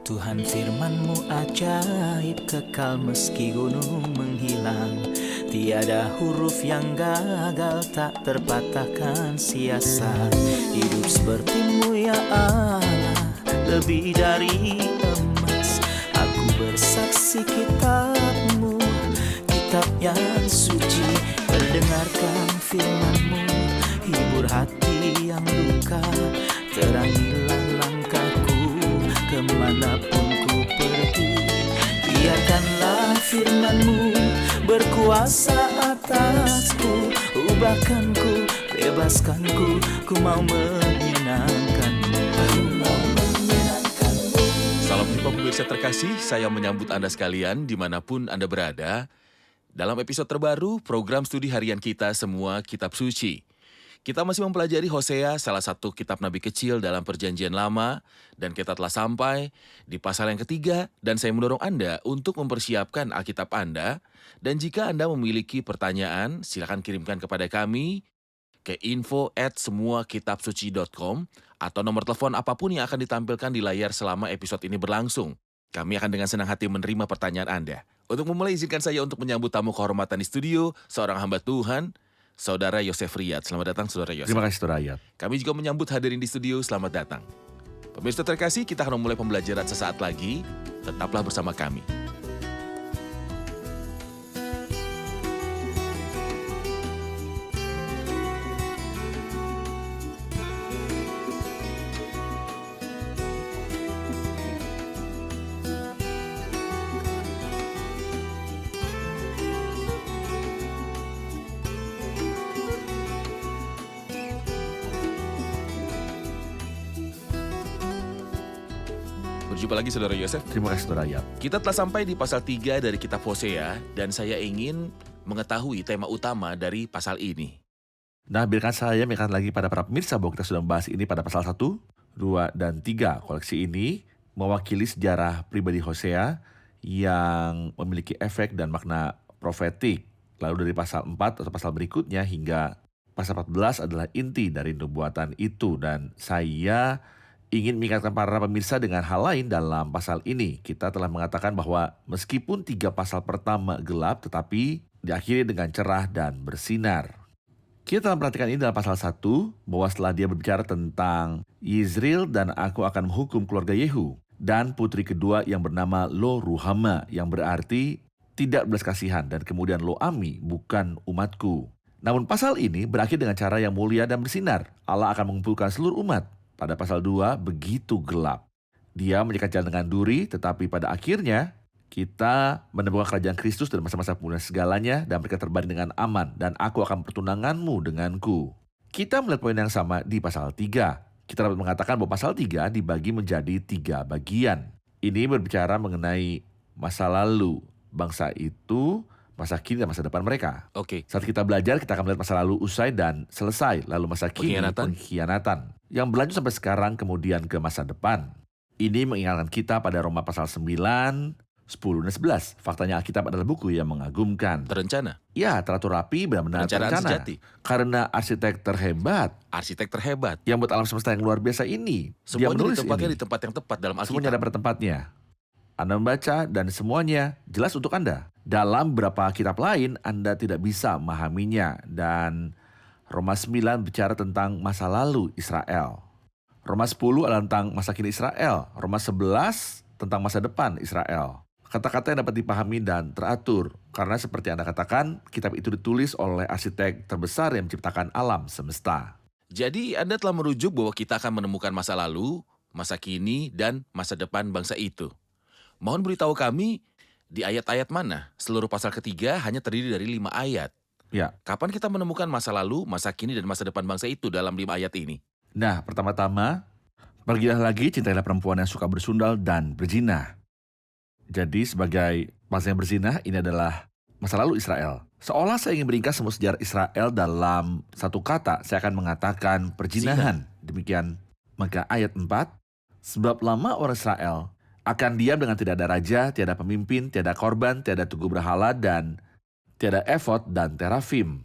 Tuhan firman-Mu ajaib, kekal meski gunung menghilang. Tiada huruf yang gagal, tak terpatahkan siasat. Hidup seperti-Mu ya Allah, lebih dari emas. Aku bersaksi kitab-Mu, kitab yang suci. Mendengarkan firman-Mu, hibur hati yang luka. Terangilah langkahku kemanapun ku pergi. Biarkanlah firman-Mu berkuasa atasku. Ubahkanku, bebaskanku, ku mau menyenangkan-Mu. Salam jumpa pemirsa terkasih, saya menyambut Anda sekalian dimanapun Anda berada. Dalam episode terbaru, program studi harian kita semua Kitab Suci. Kita masih mempelajari Hosea, salah satu kitab Nabi kecil dalam Perjanjian Lama, dan kita telah sampai di pasal yang ketiga, dan saya mendorong Anda untuk mempersiapkan Alkitab Anda, dan jika Anda memiliki pertanyaan, silakan kirimkan kepada kami ke info@semuakitabsuci.com atau nomor telepon apapun yang akan ditampilkan di layar selama episode ini berlangsung. Kami akan dengan senang hati menerima pertanyaan Anda. Untuk memulai, izinkan saya untuk menyambut tamu kehormatan di studio, seorang hamba Tuhan, Saudara Yosef Riyad. Selamat datang, Saudara Yosef. Terima kasih, Saudara Riyad. Kami juga menyambut hadirin di studio, selamat datang. Pemirsa terkasih, kita akan memulai pembelajaran sesaat lagi. Tetaplah bersama kami. Berjumpa lagi, Saudara Yosef. Terima kasih, Saudara Riyad. Kita telah sampai di pasal 3 dari kitab Hosea, dan saya ingin mengetahui tema utama dari pasal ini. Nah, biarkan saya mengingatkan lagi pada para pemirsa bahwa kita sudah membahas ini pada pasal 1, 2, dan 3. Koleksi ini mewakili sejarah pribadi Hosea yang memiliki efek dan makna profetik. Lalu dari pasal 4 atau pasal berikutnya hingga pasal 14 adalah inti dari nubuatan itu. Dan saya ingin mengingatkan para pemirsa dengan hal lain dalam pasal ini. Kita telah mengatakan bahwa meskipun 3 pasal pertama gelap, tetapi diakhiri dengan cerah dan bersinar. Kita telah memperhatikan ini dalam pasal 1, bahwa setelah dia berbicara tentang Yizril dan aku akan menghukum keluarga Yehu, dan putri kedua yang bernama Lo Ruhama, yang berarti tidak belas kasihan, dan kemudian Lo Ami, bukan umatku. Namun pasal ini berakhir dengan cara yang mulia dan bersinar. Allah akan mengumpulkan seluruh umat. Pada pasal 2, begitu gelap. Dia menyekat jalan dengan duri, tetapi pada akhirnya kita menemukan kerajaan Kristus dan masa-masa pemulihan segalanya, dan mereka terbaring dengan aman, dan aku akan pertunanganmu denganku. Kita melihat poin yang sama di pasal 3. Kita dapat mengatakan bahwa pasal 3 dibagi menjadi 3 bagian. Ini berbicara mengenai masa lalu bangsa itu, masa kini dan masa depan mereka. Oke. Saat kita belajar, kita akan melihat masa lalu usai dan selesai, lalu masa kini pengkhianatan, yang berlanjut sampai sekarang, kemudian ke masa depan. Ini mengingatkan kita pada Roma pasal 9, 10, dan 11. Faktanya Alkitab adalah buku yang mengagumkan. Terencana. Ya, teratur rapi, benar-benar Perencanaan terencana. sejati. Karena arsitek terhebat Arsitek terhebat. yang buat alam semesta yang luar biasa ini, dia Semuanya menulis ditempatkan ini. di tempat yang tepat dalam Semuanya Alkitab. ada pada tempatnya. Anda membaca dan semuanya jelas untuk Anda. Dalam beberapa kitab lain, Anda tidak bisa memahaminya. Dan Roma 9 bicara tentang masa lalu Israel. Roma 10 adalah tentang masa kini Israel. Roma 11 tentang masa depan Israel. Kata-kata yang dapat dipahami dan teratur. Karena seperti Anda katakan, kitab itu ditulis oleh arsitek terbesar yang menciptakan alam semesta. Jadi Anda telah merujuk bahwa kita akan menemukan masa lalu, masa kini, dan masa depan bangsa itu. Mohon beritahu kami, di ayat-ayat mana seluruh pasal ketiga hanya terdiri dari 5 ayat. Ya. Kapan kita menemukan masa lalu, masa kini, dan masa depan bangsa itu dalam 5 ayat ini? Nah, pertama-tama, pergilah lagi, cintailah perempuan yang suka bersundal dan berzina. Jadi sebagai bangsa yang berzina, ini adalah masa lalu Israel. Seolah saya ingin meringkas semua sejarah Israel dalam satu kata, saya akan mengatakan perjinahan. Demikian, maka ayat 4, sebab lama orang Israel akan diam dengan tidak ada raja, tiada pemimpin, tiada korban, tiada tugu berhala, dan tiada efod dan terafim.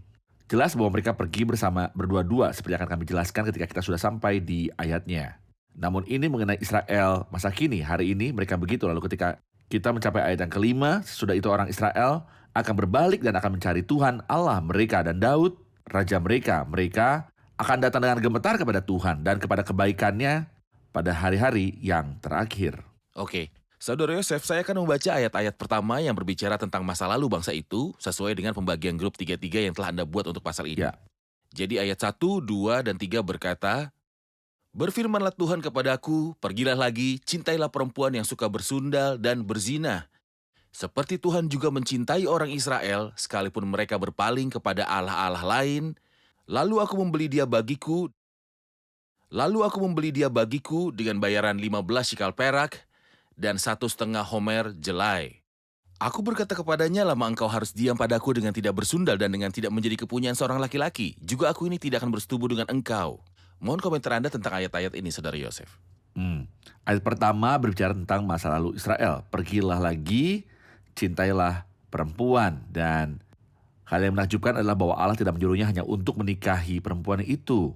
Jelas bahwa mereka pergi bersama berdua-dua, seperti akan kami jelaskan ketika kita sudah sampai di ayatnya. Namun ini mengenai Israel masa kini, hari ini mereka begitu. Lalu ketika kita mencapai ayat yang kelima, sesudah itu orang Israel akan berbalik dan akan mencari Tuhan Allah mereka dan Daud, raja mereka. Mereka akan datang dengan gemetar kepada Tuhan dan kepada kebaikannya pada hari-hari yang terakhir. Oke, Saudara Yosef, saya akan membaca ayat-ayat pertama yang berbicara tentang masa lalu bangsa itu sesuai dengan pembagian grup 3-3 yang telah Anda buat untuk pasal ini. Ya. Jadi ayat 1, 2, dan 3 berkata, "Berfirmanlah Tuhan kepadaku, pergilah lagi, cintailah perempuan yang suka bersundal dan berzina. Seperti Tuhan juga mencintai orang Israel, sekalipun mereka berpaling kepada allah-allah lain, lalu aku membeli dia bagiku dengan bayaran 15 shikal perak dan 1,5 homer jelai. Aku berkata kepadanya, lama engkau harus diam padaku dengan tidak bersundal dan dengan tidak menjadi kepunyaan seorang laki-laki. Juga aku ini tidak akan bersetubuh dengan engkau." Mohon komentar Anda tentang ayat-ayat ini, Saudara Yosef. Ayat pertama berbicara tentang masa lalu Israel. Pergilah lagi, cintailah perempuan. Dan hal yang menakjubkan adalah bahwa Allah tidak menyuruhnya hanya untuk menikahi perempuan itu,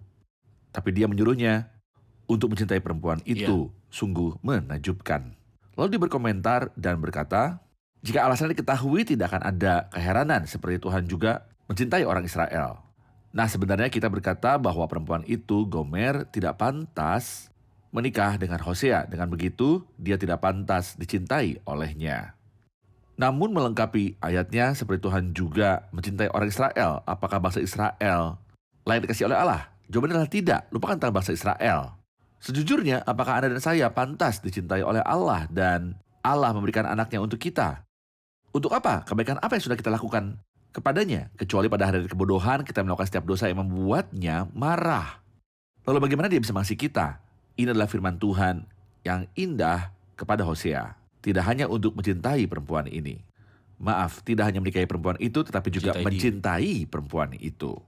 tapi dia menyuruhnya untuk mencintai perempuan itu. Sungguh menakjubkan. Lalu dia berkomentar dan berkata, jika alasannya diketahui tidak akan ada keheranan seperti Tuhan juga mencintai orang Israel. Nah, sebenarnya kita berkata bahwa perempuan itu, Gomer, tidak pantas menikah dengan Hosea. Dengan begitu, dia tidak pantas dicintai olehnya. Namun melengkapi ayatnya, seperti Tuhan juga mencintai orang Israel. Apakah bangsa Israel layak dikasihi oleh Allah? Jawabannya adalah tidak. Lupakan tentang bangsa Israel. Sejujurnya, apakah Anda dan saya pantas dicintai oleh Allah dan Allah memberikan anaknya untuk kita? Untuk apa? Kebaikan apa yang sudah kita lakukan kepadanya? Kecuali pada hari kebodohan kita melakukan setiap dosa yang membuatnya marah. Lalu bagaimana dia bisa mengasihi kita? Ini adalah firman Tuhan yang indah kepada Hosea. Tidak hanya untuk mencintai perempuan ini. Maaf, tidak hanya menikahi perempuan itu, tetapi juga mencintai perempuan itu.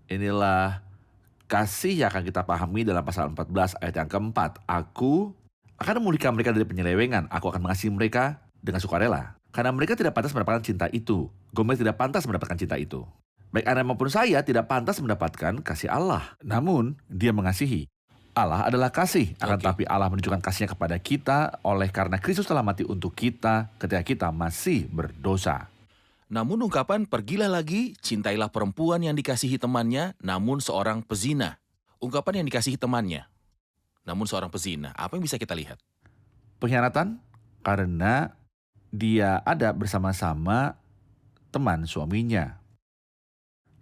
Inilah kasih yang akan kita pahami dalam pasal 14 ayat yang keempat. Aku akan memulihkan mereka dari penyelewengan. Aku akan mengasihi mereka dengan sukarela. Karena mereka tidak pantas mendapatkan cinta itu. Gomer tidak pantas mendapatkan cinta itu. Baik Anda maupun saya tidak pantas mendapatkan kasih Allah. Namun, dia mengasihi. Allah adalah kasih. Akan tetapi Allah menunjukkan kasihnya kepada kita oleh karena Kristus telah mati untuk kita ketika kita masih berdosa. Namun ungkapan pergilah lagi, cintailah perempuan yang dikasihi temannya, namun seorang pezina. Ungkapan yang dikasihi temannya, namun seorang pezina. Apa yang bisa kita lihat? Pengkhianatan karena dia ada bersama-sama teman suaminya.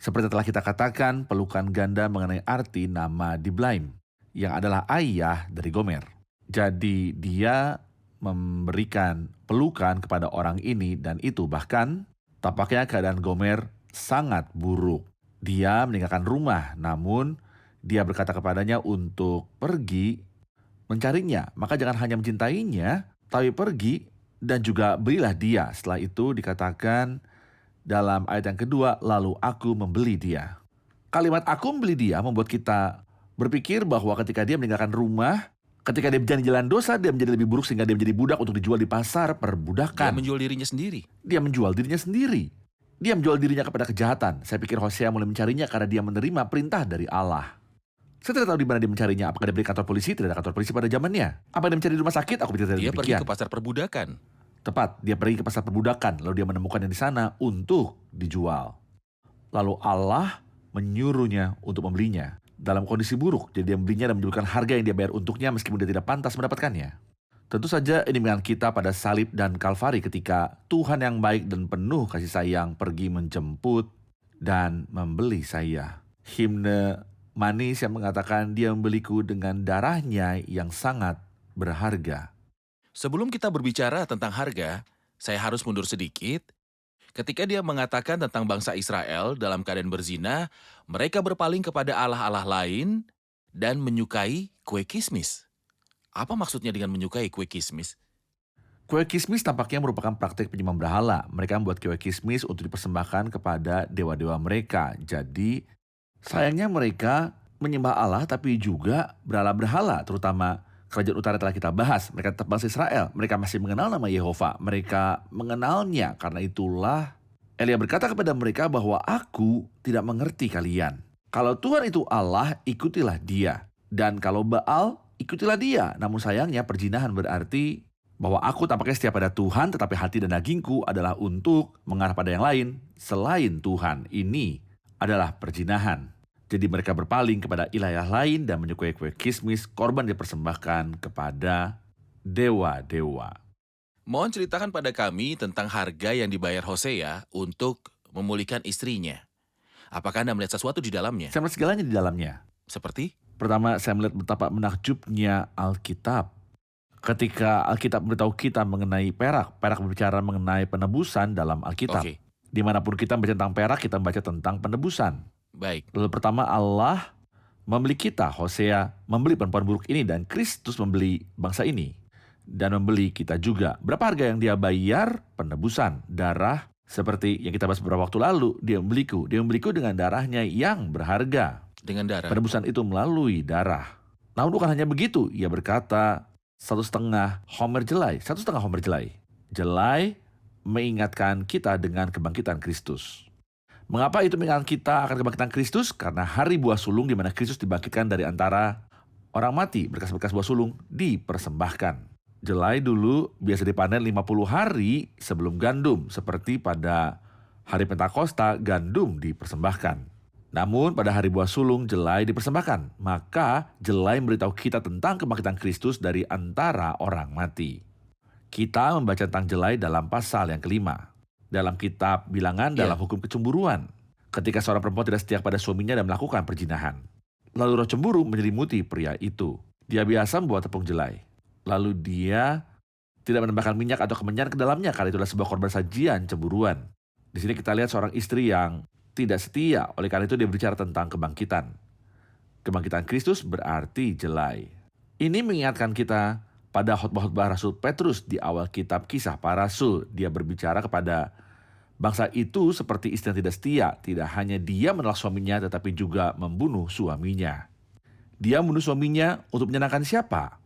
Seperti telah kita katakan, pelukan ganda mengenai arti nama Diblaim, yang adalah ayah dari Gomer. Jadi dia memberikan pelukan kepada orang ini dan itu bahkan tampaknya keadaan Gomer sangat buruk. Dia meninggalkan rumah, namun dia berkata kepadanya untuk pergi mencarinya. Maka jangan hanya mencintainya, tapi pergi dan juga belilah dia. Setelah itu dikatakan dalam ayat yang kedua, lalu aku membeli dia. Kalimat aku membeli dia membuat kita berpikir bahwa ketika dia meninggalkan rumah, ketika dia jalan-jalan dosa, dia menjadi lebih buruk sehingga dia menjadi budak untuk dijual di pasar perbudakan. Dia menjual dirinya sendiri. Dia menjual dirinya sendiri. Dia menjual dirinya kepada kejahatan. Saya pikir Hosea mulai mencarinya karena dia menerima perintah dari Allah. Saya tidak tahu di mana dia mencarinya. Apakah dia pergi kantor polisi? Tidak ada kantor polisi pada zamannya. Apa dia mencari di rumah sakit? Aku tidak tahu. Dia pergi ke pasar perbudakan. Tepat, dia pergi ke pasar perbudakan. Lalu dia menemukannya di sana untuk dijual. Lalu Allah menyuruhnya untuk membelinya dalam kondisi buruk. Jadi dia membelinya dan menjualkan harga yang dia bayar untuknya meskipun dia tidak pantas mendapatkannya. Tentu saja ini mengingat kita pada salib dan Kalvari ketika Tuhan yang baik dan penuh kasih sayang pergi menjemput dan membeli saya. Himne manis yang mengatakan dia membeliku dengan darahnya yang sangat berharga. Sebelum kita berbicara tentang harga, saya harus mundur sedikit. Ketika dia mengatakan tentang bangsa Israel dalam keadaan berzina, mereka berpaling kepada allah-allah lain dan menyukai kue kismis. Apa maksudnya dengan menyukai kue kismis? Kue kismis tampaknya merupakan praktik penyembah berhala. Mereka membuat kue kismis untuk dipersembahkan kepada dewa-dewa mereka. Jadi, sayangnya mereka menyembah Allah tapi juga berhala-berhala, terutama kerajaan utara telah kita bahas. Mereka tetap bangsa Israel. Mereka masih mengenal nama Yehova. Mereka mengenalnya. Karena itulah Elia berkata kepada mereka bahwa aku tidak mengerti kalian. Kalau Tuhan itu Allah, ikutilah dia. Dan kalau Baal, ikutilah dia. Namun sayangnya perzinahan berarti bahwa aku tampaknya setia pada Tuhan, tetapi hati dan dagingku adalah untuk mengarah pada yang lain selain Tuhan. Ini adalah perzinahan. Jadi mereka berpaling kepada ilah lain dan menyukai kue kismis, korban dipersembahkan kepada dewa-dewa. Mohon ceritakan pada kami tentang harga yang dibayar Hosea untuk memulihkan istrinya. Apakah Anda melihat sesuatu di dalamnya? Saya melihat segalanya di dalamnya. Seperti? Pertama, saya melihat betapa menakjubnya Alkitab. Ketika Alkitab memberitahu kita mengenai perak berbicara mengenai penebusan dalam Alkitab. Oke, Dimanapun kita membaca tentang perak, kita membaca tentang penebusan. baik. Lalu pertama, Allah membeli kita. Hosea membeli perempuan buruk ini dan Kristus membeli bangsa ini. Dan membeli kita juga. Berapa harga yang dia bayar? Penebusan, darah. Seperti yang kita bahas beberapa waktu lalu, dia membeliku. Dia membeliku dengan darahnya yang berharga. Dengan darah. Penebusan itu melalui darah. Namun bukan hanya begitu, ia berkata 1,5 homer jelai. 1,5 homer jelai. Jelai mengingatkan kita dengan kebangkitan Kristus. Mengapa itu mengingatkan kita akan kebangkitan Kristus? Karena hari buah sulung di mana Kristus dibangkitkan dari antara orang mati. Berkas-berkas buah sulung dipersembahkan. Jelai dulu biasa dipanen 50 hari sebelum gandum. Seperti pada hari Pentakosta, gandum dipersembahkan. Namun pada hari buah sulung jelai dipersembahkan. Maka jelai memberitahu kita tentang kebangkitan Kristus dari antara orang mati. Kita membaca tentang jelai dalam pasal yang kelima. Dalam kitab Bilangan dalam hukum kecemburuan. Ketika seorang perempuan tidak setia pada suaminya dan melakukan perzinahan. Lalu roh cemburu menyelimuti pria itu. Dia biasa membawa tepung jelai. Lalu dia tidak menambahkan minyak atau kemenyan ke dalamnya karena itulah sebuah korban sajian cemburuan. Di sini kita lihat seorang istri yang tidak setia, oleh karena itu dia berbicara tentang kebangkitan. Kebangkitan Kristus berarti jelai. Ini mengingatkan kita pada khotbah-khotbah Rasul Petrus di awal kitab Kisah Para Rasul. Dia berbicara kepada bangsa itu seperti istri yang tidak setia. Tidak hanya dia menolak suaminya tetapi juga membunuh suaminya. Dia membunuh suaminya untuk menyenangkan siapa?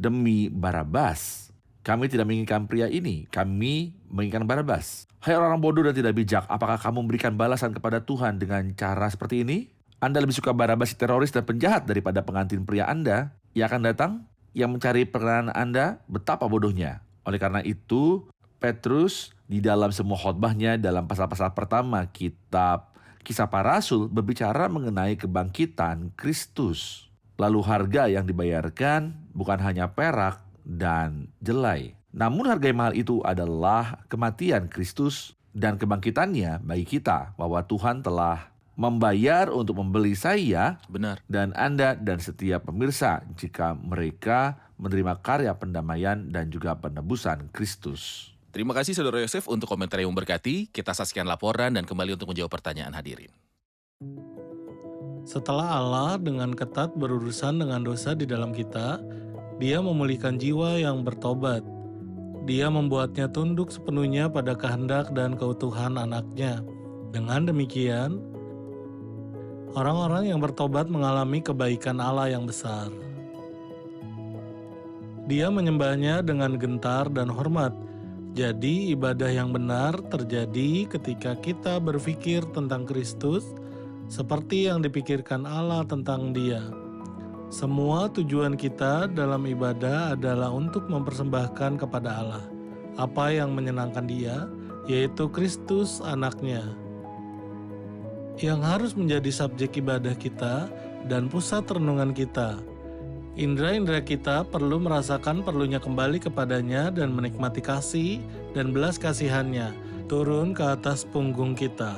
Demi Barabas. Kami tidak menginginkan pria ini, kami menginginkan Barabas. Hai orang bodoh dan tidak bijak, apakah kamu memberikan balasan kepada Tuhan dengan cara seperti ini? Anda lebih suka Barabas si teroris dan penjahat daripada pengantin pria Anda yang akan datang, yang mencari perkenanan Anda, betapa bodohnya. Oleh karena itu, Petrus di dalam semua khotbahnya dalam pasal-pasal pertama kitab Kisah Para Rasul berbicara mengenai kebangkitan Kristus. Lalu harga yang dibayarkan bukan hanya perak dan jelai. Namun harga yang mahal itu adalah kematian Kristus dan kebangkitannya bagi kita. Bahwa Tuhan telah membayar untuk membeli saya Benar. dan Anda dan setiap pemirsa jika mereka menerima karya pendamaian dan juga penebusan Kristus. Terima kasih Saudara Yosef untuk komentar yang memberkati. Kita saksikan laporan dan kembali untuk menjawab pertanyaan hadirin. Setelah Allah dengan ketat berurusan dengan dosa di dalam kita, Dia memulihkan jiwa yang bertobat. Dia membuatnya tunduk sepenuhnya pada kehendak dan keutuhan anaknya. Dengan demikian, orang-orang yang bertobat mengalami kebaikan Allah yang besar. Dia menyembahnya dengan gentar dan hormat. Jadi ibadah yang benar terjadi ketika kita berpikir tentang Kristus seperti yang dipikirkan Allah tentang Dia. Semua tujuan kita dalam ibadah adalah untuk mempersembahkan kepada Allah apa yang menyenangkan Dia, yaitu Kristus anaknya, yang harus menjadi subjek ibadah kita dan pusat renungan kita. Indra-indra kita perlu merasakan perlunya kembali kepadanya dan menikmati kasih dan belas kasihannya turun ke atas punggung kita.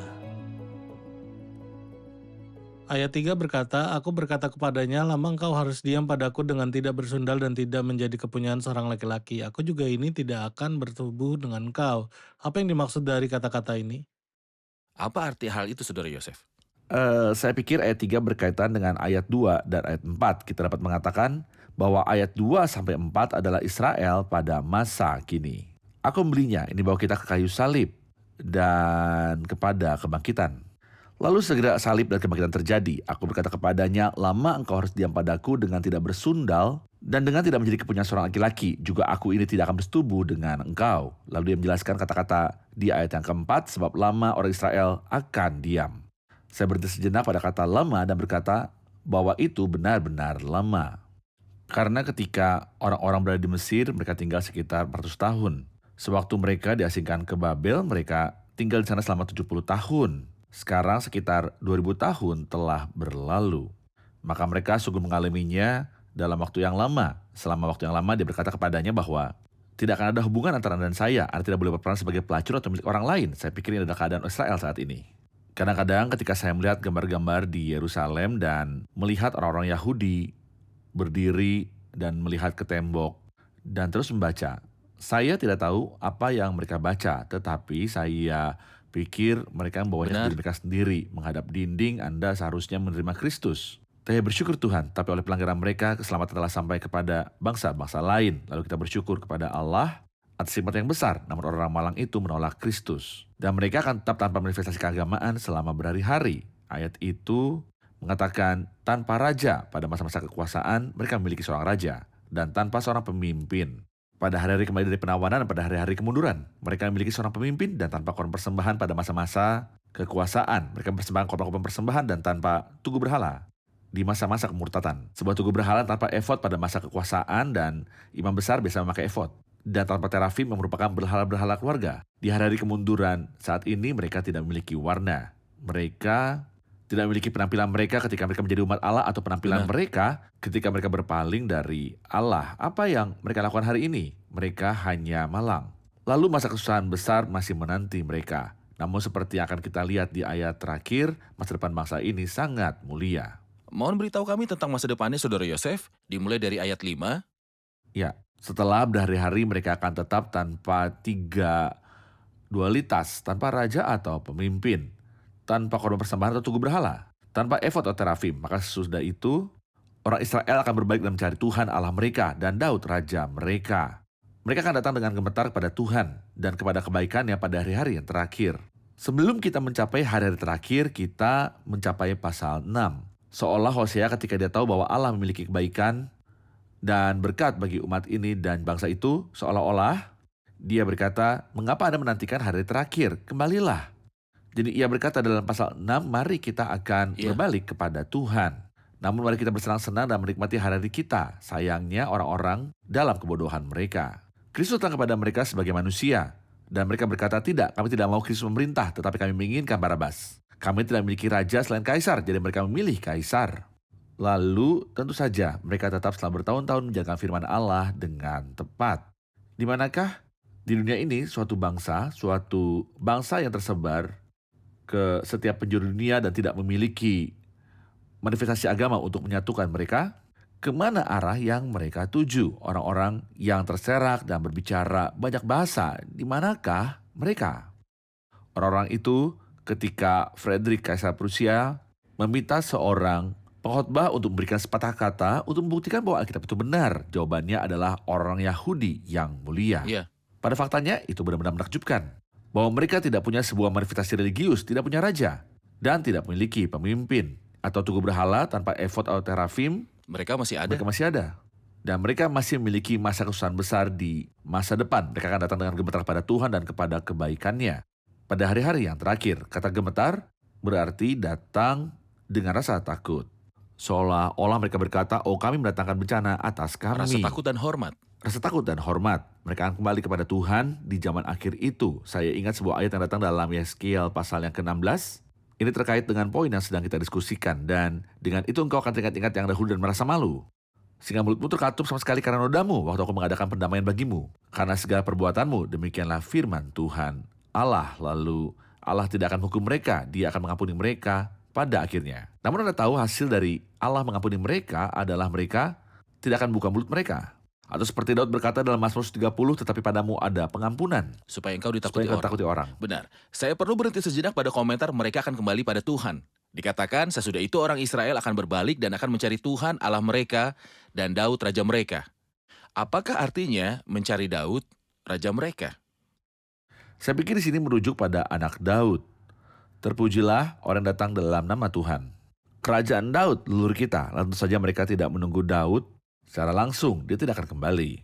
Ayat 3 berkata, Aku berkata kepadanya, lama engkau harus diam padaku dengan tidak bersundal dan tidak menjadi kepunyaan seorang laki-laki. Aku juga ini tidak akan bertubuh dengan engkau. Apa yang dimaksud dari kata-kata ini? Apa arti hal itu Saudara Yosef? Saya pikir ayat 3 berkaitan dengan ayat 2 dan ayat 4. Kita dapat mengatakan bahwa ayat 2-4 adalah Israel pada masa kini. Aku membelinya, ini bawa kita ke kayu salib dan kepada kebangkitan. Lalu segera salib dan kebangkitan terjadi. Aku berkata kepadanya, lama engkau harus diam padaku dengan tidak bersundal dan dengan tidak menjadi kepunyaan seorang laki-laki. Juga aku ini tidak akan bersetubuh dengan engkau. Lalu dia menjelaskan kata-kata di ayat yang keempat, sebab lama orang Israel akan diam. Saya berhenti sejenak pada kata lama dan berkata bahwa itu benar-benar lama. Karena ketika orang-orang berada di Mesir, mereka tinggal sekitar 400 tahun. Sewaktu mereka diasingkan ke Babel, mereka tinggal di sana selama 70 tahun. Sekarang sekitar 2000 tahun telah berlalu. Maka mereka sungguh mengalaminya dalam waktu yang lama. Selama waktu yang lama dia berkata kepadanya bahwa tidak akan ada hubungan antara Anda dan saya. Anda tidak boleh berperan sebagai pelacur atau milik orang lain. Saya pikir ini adalah keadaan Israel saat ini. Kadang-kadang ketika saya melihat gambar-gambar di Yerusalem dan melihat orang-orang Yahudi berdiri dan melihat ke tembok dan terus membaca, saya tidak tahu apa yang mereka baca, tetapi saya pikir mereka membawanya Benar. diri mereka sendiri menghadap dinding. Anda seharusnya menerima Kristus. Saya bersyukur Tuhan, tapi oleh pelanggaran mereka keselamatan telah sampai kepada bangsa-bangsa lain. Lalu kita bersyukur kepada Allah atas hikmat yang besar, namun orang-orang malang itu menolak Kristus. Dan mereka akan tetap tanpa manifestasi keagamaan selama berhari-hari. Ayat itu mengatakan tanpa raja pada masa-masa kekuasaan mereka memiliki seorang raja, dan tanpa seorang pemimpin. Pada hari-hari kembali dari penawanan dan pada hari-hari kemunduran, mereka memiliki seorang pemimpin dan tanpa korban persembahan pada masa-masa kekuasaan. Mereka persembahkan korban-korban persembahan dan tanpa tugu berhala di masa-masa kemurtatan. Sebuah tugu berhala tanpa efod pada masa kekuasaan dan imam besar biasa memakai efod. Dan tanpa terafim yang merupakan berhala-berhala keluarga. Di hari-hari kemunduran saat ini mereka tidak memiliki warna. Mereka tidak memiliki penampilan mereka ketika mereka menjadi umat Allah atau penampilan Benar. mereka ketika mereka berpaling dari Allah. Apa yang mereka lakukan hari ini? Mereka hanya malang. Lalu masa kesusahan besar masih menanti mereka. Namun seperti yang akan kita lihat di ayat terakhir, masa depan bangsa ini sangat mulia. Mohon beritahu kami tentang masa depannya Saudara Yosef, dimulai dari ayat 5. Ya, setelah berhari-hari mereka akan tetap tanpa tiga dualitas, tanpa raja atau pemimpin, tanpa korban persembahan atau tugu berhala, tanpa efod atau terafim. Maka sesudah itu, orang Israel akan berbalik dan mencari Tuhan Allah mereka dan Daud raja mereka. Mereka akan datang dengan gemetar kepada Tuhan dan kepada kebaikannya pada hari-hari yang terakhir. Sebelum kita mencapai hari-hari terakhir, kita mencapai pasal 6. Seolah Hosea ketika dia tahu bahwa Allah memiliki kebaikan dan berkat bagi umat ini dan bangsa itu, seolah-olah dia berkata, mengapa Anda menantikan hari terakhir? Kembalilah. Jadi ia berkata dalam pasal 6, mari kita akan Iya. berbalik kepada Tuhan. Namun mari kita bersenang-senang dan menikmati hari-hari kita. Sayangnya orang-orang dalam kebodohan mereka. Kristus datang kepada mereka sebagai manusia. Dan mereka berkata, tidak, kami tidak mau Kristus memerintah, tetapi kami menginginkan Barabas. Kami tidak memiliki raja selain Kaisar, jadi mereka memilih Kaisar. Lalu tentu saja mereka tetap setelah bertahun-tahun menjalankan firman Allah dengan tepat. Di manakah di dunia ini suatu bangsa yang tersebar ke setiap penjuru dunia dan tidak memiliki manifestasi agama untuk menyatukan mereka? Kemana arah yang mereka tuju? Orang-orang yang terserak dan berbicara banyak bahasa, di manakah mereka? Orang-orang itu ketika Frederick Kaisar Prusia meminta seorang pengkhotbah untuk memberikan sepatah kata untuk membuktikan bahwa Alkitab itu benar. Jawabannya adalah orang Yahudi yang mulia. Iya. Pada faktanya itu benar-benar menakjubkan. Bahwa mereka tidak punya sebuah manifestasi religius, tidak punya raja, dan tidak memiliki pemimpin. Atau tugu berhala tanpa efod atau terafim, Mereka masih ada. mereka masih ada. Dan mereka masih memiliki masa kesusahan besar di masa depan. Mereka akan datang dengan gemetar kepada Tuhan dan kepada kebaikannya. Pada hari-hari yang terakhir, kata gemetar berarti datang dengan rasa takut. Seolah-olah mereka berkata, oh kami mendatangkan bencana atas kami. Rasa takut dan hormat. Rasa takut dan hormat. Mereka akan kembali kepada Tuhan di zaman akhir itu. Saya ingat sebuah ayat yang datang dalam Yeskiel pasal yang ke-16. Ini terkait dengan poin yang sedang kita diskusikan. Dan dengan itu engkau akan teringat-ingat yang dahulu dan merasa malu. Sehingga mulutmu terkatup sama sekali karena nodamu waktu aku mengadakan pendamaian bagimu. Karena segala perbuatanmu, demikianlah firman Tuhan Allah. Lalu Allah tidak akan menghukum mereka, Dia akan mengampuni mereka pada akhirnya. Namun Anda tahu hasil dari Allah mengampuni mereka adalah mereka tidak akan buka mulut mereka. Atau seperti Daud berkata dalam Mazmur 30, tetapi padamu ada pengampunan, Supaya engkau supaya ditakuti engkau orang. takuti orang. Benar. Saya perlu berhenti sejenak pada komentar mereka akan kembali pada Tuhan. Dikatakan sesudah itu orang Israel akan berbalik dan akan mencari Tuhan Allah mereka dan Daud raja mereka. Apakah artinya mencari Daud raja mereka? Saya pikir di sini merujuk pada anak Daud. Terpujilah orang datang dalam nama Tuhan. Kerajaan Daud, leluhur kita. Tentu saja mereka tidak menunggu Daud secara langsung, dia tidak akan kembali.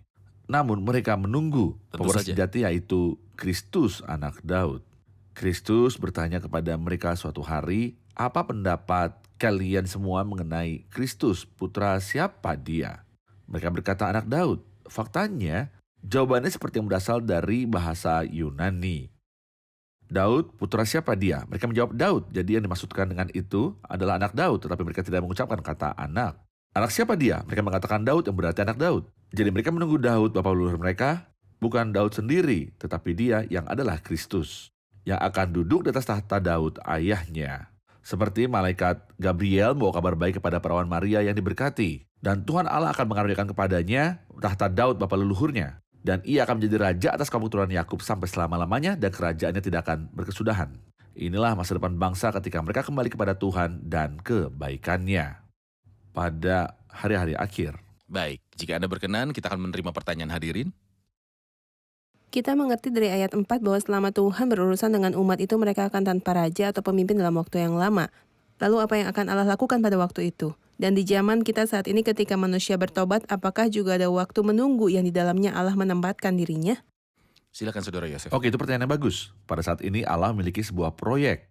Namun mereka menunggu Tentu pembawa saja. sejati, yaitu Kristus anak Daud. Kristus bertanya kepada mereka suatu hari, apa pendapat kalian semua mengenai Kristus, putra siapa dia? Mereka berkata anak Daud. Faktanya, jawabannya seperti yang berasal dari bahasa Yunani. Daud, putra siapa dia? Mereka menjawab Daud. Jadi yang dimaksudkan dengan itu adalah anak Daud, tetapi mereka tidak mengucapkan kata anak. Anak siapa dia? Mereka mengatakan Daud yang berarti anak Daud. Jadi mereka menunggu Daud, bapa leluhur mereka, bukan Daud sendiri, tetapi dia yang adalah Kristus, yang akan duduk di atas tahta Daud ayahnya. Seperti malaikat Gabriel membawa kabar baik kepada perawan Maria yang diberkati. Dan Tuhan Allah akan mengaruniakan kepadanya tahta Daud bapa leluhurnya. Dan ia akan menjadi raja atas kaum keturunan Yakub sampai selama-lamanya dan kerajaannya tidak akan berkesudahan. Inilah masa depan bangsa ketika mereka kembali kepada Tuhan dan kebaikannya pada hari-hari akhir. Baik, jika Anda berkenan, kita akan menerima pertanyaan hadirin. Kita mengerti dari ayat 4 bahwa selama Tuhan berurusan dengan umat itu mereka akan tanpa raja atau pemimpin dalam waktu yang lama. Lalu apa yang akan Allah lakukan pada waktu itu? Dan di zaman kita saat ini ketika manusia bertobat, apakah juga ada waktu menunggu yang di dalamnya Allah menempatkan dirinya? Silakan Saudara Yosef. Oke, itu pertanyaan yang bagus. Pada saat ini Allah memiliki sebuah proyek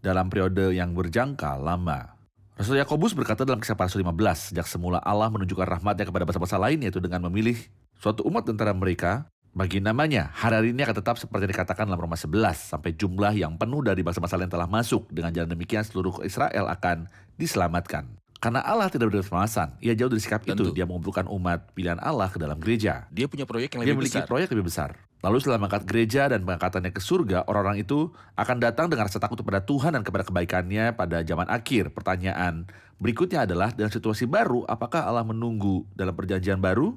dalam periode yang berjangka lama. Rasul Yakobus berkata dalam Kisah Para Rasul 15, sejak semula Allah menunjukkan rahmatnya kepada bangsa-bangsa lain, yaitu dengan memilih suatu umat antara mereka bagi namanya. Hari ini akan tetap seperti dikatakan dalam Roma 11, sampai jumlah yang penuh dari bangsa-bangsa lain telah masuk. Dengan jalan demikian seluruh Israel akan diselamatkan. Karena Allah tidak bermasalah, ia jauh dari sikap Tentu. itu. Dia mengumpulkan umat pilihan Allah ke dalam gereja. Dia punya proyek yang Dia lebih memiliki besar. proyek lebih besar. Lalu setelah mengangkat gereja dan pengangkatannya ke surga, orang-orang itu akan datang dengan rasa takut kepada Tuhan dan kepada kebaikannya pada zaman akhir. Pertanyaan berikutnya adalah, dalam situasi baru, apakah Allah menunggu dalam perjanjian baru?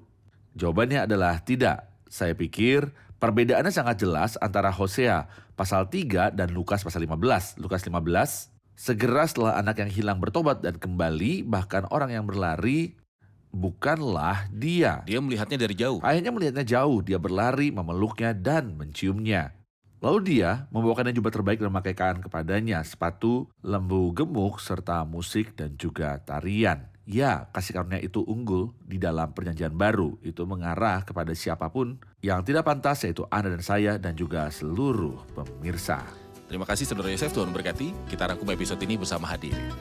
Jawabannya adalah tidak. Saya pikir perbedaannya sangat jelas antara Hosea pasal 3 dan Lukas pasal 15. Lukas 15, segera setelah anak yang hilang bertobat dan kembali, bahkan orang yang berlari bukanlah dia. Dia melihatnya dari jauh. Ayahnya melihatnya jauh, dia berlari, memeluknya dan menciumnya. Lalu dia membawakan jubah terbaik dan memakaikan kepadanya sepatu lembu gemuk serta musik dan juga tarian. Ya, kasih karunia itu unggul di dalam perjanjian baru. Itu mengarah kepada siapapun yang tidak pantas, yaitu Anda dan saya dan juga seluruh pemirsa. Terima kasih Saudara Yosef, Tuhan berkati. Kita rangkum episode ini bersama hadirin.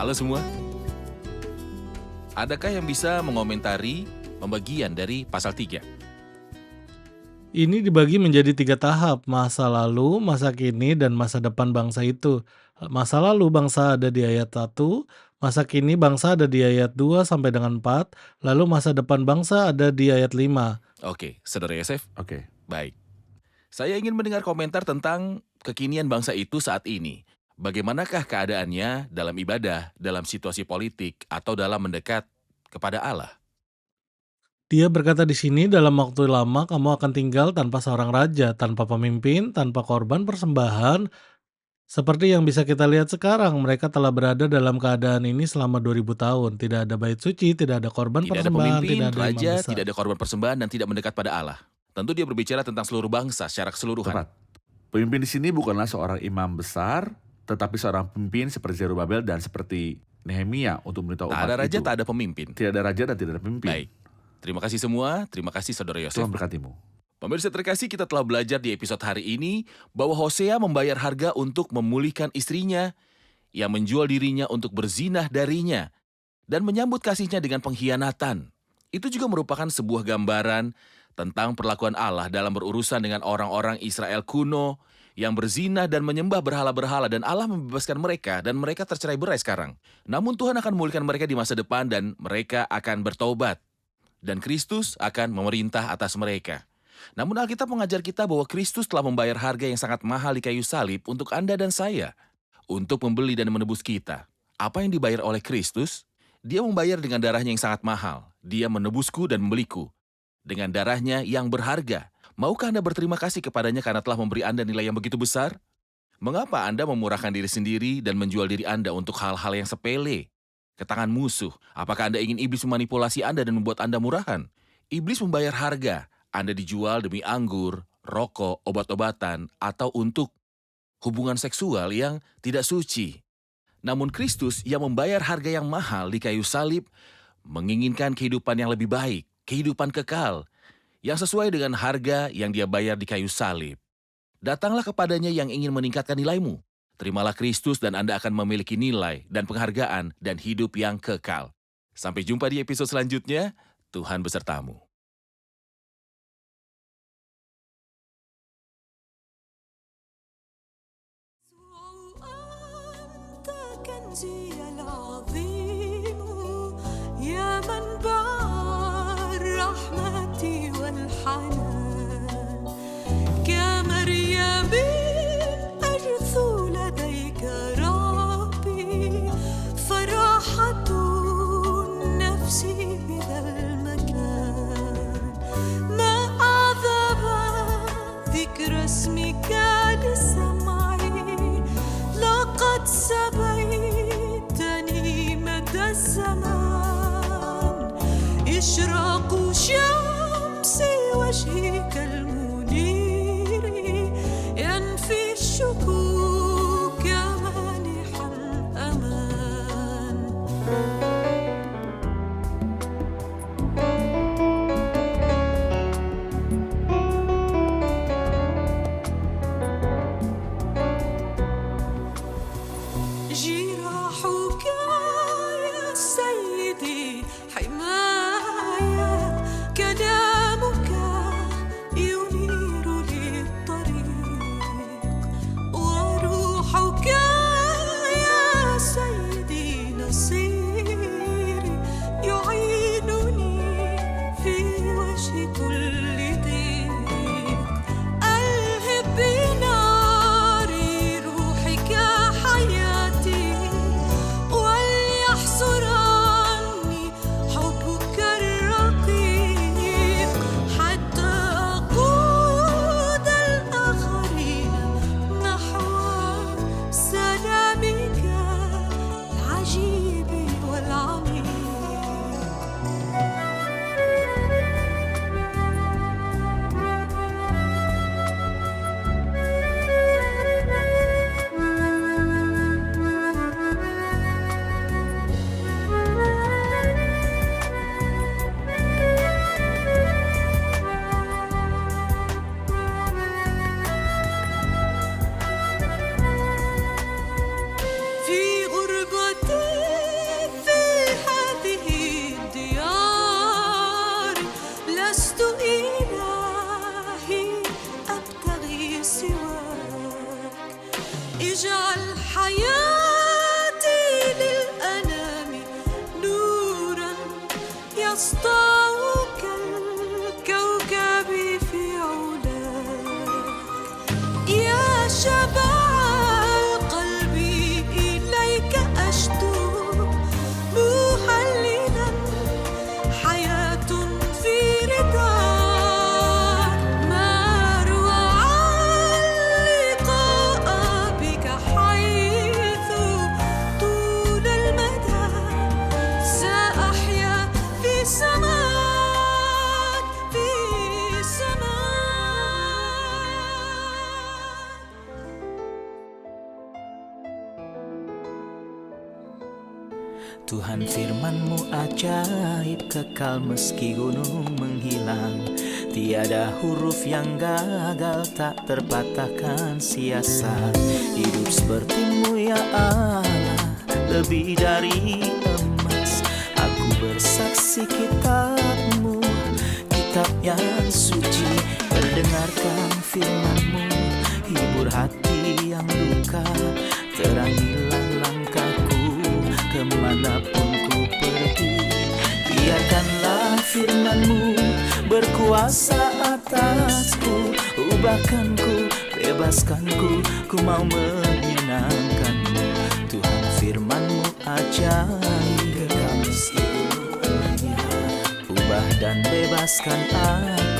Halo semua. Adakah yang bisa mengomentari pembagian dari pasal 3? Ini dibagi menjadi 3 tahap, masa lalu, masa kini, dan masa depan bangsa itu. Masa lalu bangsa ada di ayat 1, masa kini bangsa ada di ayat 2 sampai dengan 4, lalu masa depan bangsa ada di ayat 5. Oke, Saudara Yosef, Oke. baik. Saya ingin mendengar komentar tentang kekinian bangsa itu saat ini. Bagaimanakah keadaannya dalam ibadah, dalam situasi politik, atau dalam mendekat kepada Allah? Dia berkata di sini, dalam waktu lama kamu akan tinggal tanpa seorang raja, tanpa pemimpin, tanpa korban persembahan. Seperti yang bisa kita lihat sekarang, mereka telah berada dalam keadaan ini selama 2000 tahun. Tidak ada bait suci, tidak ada korban Tidak ada persembahan, pemimpin, tidak ada imam raja, besar. tidak ada korban persembahan, dan tidak mendekat pada Allah. Tentu dia berbicara tentang seluruh bangsa secara keseluruhan. Tepat. Pemimpin di sini bukanlah seorang imam besar, tetapi seorang pemimpin seperti Zerubabel dan seperti Nehemia untuk memberitahu Tak umat ada raja, itu. tak ada pemimpin. Tidak ada raja dan tidak ada pemimpin. Baik. Terima kasih semua. Terima kasih Saudara Yosef. Tuhan berkatimu. Pemirsa terkasih, kita telah belajar di episode hari ini bahwa Hosea membayar harga untuk memulihkan istrinya yang menjual dirinya untuk berzinah darinya dan menyambut kasihnya dengan pengkhianatan. Itu juga merupakan sebuah gambaran tentang perlakuan Allah dalam berurusan dengan orang-orang Israel kuno yang berzinah dan menyembah berhala-berhala, dan Allah membebaskan mereka dan mereka tercerai-berai sekarang. Namun Tuhan akan memulihkan mereka di masa depan dan mereka akan bertobat. Dan Kristus akan memerintah atas mereka. Namun Alkitab mengajar kita bahwa Kristus telah membayar harga yang sangat mahal di kayu salib untuk Anda dan saya, untuk membeli dan menebus kita. Apa yang dibayar oleh Kristus? Dia membayar dengan darahnya yang sangat mahal. Dia menebusku dan membeliku dengan darahnya yang berharga. Maukah Anda berterima kasih kepadanya karena telah memberi Anda nilai yang begitu besar? Mengapa Anda memurahkan diri sendiri dan menjual diri Anda untuk hal-hal yang sepele? Ke tangan musuh, apakah Anda ingin iblis memanipulasi Anda dan membuat Anda murahan? Iblis membayar harga Anda dijual demi anggur, rokok, obat-obatan, atau untuk hubungan seksual yang tidak suci. Namun Kristus yang membayar harga yang mahal di kayu salib menginginkan kehidupan yang lebih baik, kehidupan kekal, yang sesuai dengan harga yang Dia bayar di kayu salib. Datanglah kepadanya yang ingin meningkatkan nilaimu. Terimalah Kristus dan Anda akan memiliki nilai dan penghargaan dan hidup yang kekal. Sampai jumpa di episode selanjutnya. Tuhan besertamu. أنت كنزي العظيم يا منبع الرحمة والحنان كمريم أجثو لديك ربي فراحة النفس بذا المكان ما أعظم ذكر اسمك لسمعي لقد سبيتني مدى الزمان إشراق شمس وجهك المنير ينفي الشكوك مانحا أمان جراحك يا سيدي حماية كلامك ينير لي الطريق وروحك يا سيدي نصيري يعينني في وجه كل ضيق ألهب بنار روحك حياتي وليحصر عني حبك الرقيق حتى أقود الآخرين نحو سلامك العجيب والعميق في غربتي في هذه الديار لست إلهي أبتغي سواك اجعل حياتي للأنام نورا يسطع كالكوكب في علاك يا شبع القلب إليك أشدو مهللا حياة في رضاك ما أروع اللقاء بك حيث طول المدى سأحيا في سماك في سماك Tuhan firman-Mu ajaib kekal meski gunung menghilang. Tiada huruf yang gagal tak terpatahkan siasat. Hidup seperti-Mu ya Allah, lebih dari emas. Aku bersaksi kitab-Mu, kitab yang suci. Mendengarkan firman-Mu, hibur hati yang duka. Terangilah langkahku kemanapun ku pergi. Biarkanlah firman-Mu berkuasa atasku. Ubahkanku, bebaskanku, ku mau menyenangkan-Mu. Tuhan firman-Mu ajaib, kekal meski gunung. Ubah dan bebaskan aku.